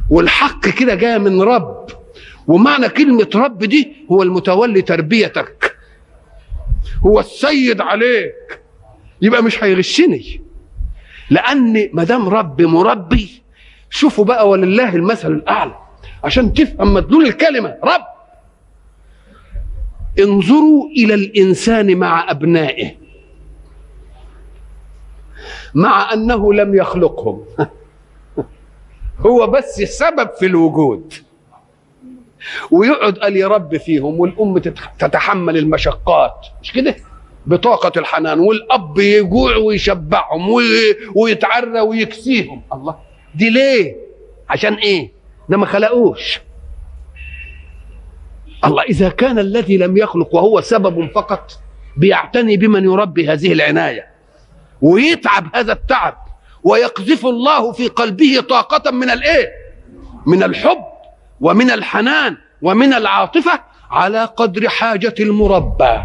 والحق كده جاي من رب، ومعنى كلمة رب دي هو المتولي تربيتك، هو السيد عليك، يبقى مش هيغشني، لأن ما دام رب مربي. شوفوا بقى ولله المثل الأعلى عشان تفهم مدلول الكلمة رب. انظروا إلى الإنسان مع أبنائه، مع أنه لم يخلقهم هو بس السبب في الوجود، ويقعد قال يا رب فيهم، والأم تتحمل المشقات، مش كده؟ بطاقة الحنان، والأب يجوع ويشبعهم ويتعرى ويكسيهم. الله، دي ليه؟ عشان إيه؟ ده ما خلقوش. الله، إذا كان الذي لم يخلق وهو سبب فقط بيعتني بمن يربي هذه العناية، ويتعب هذا التعب، ويقذف الله في قلبه طاقة من الإيه؟ من الحب ومن الحنان ومن العاطفة على قدر حاجة المربى.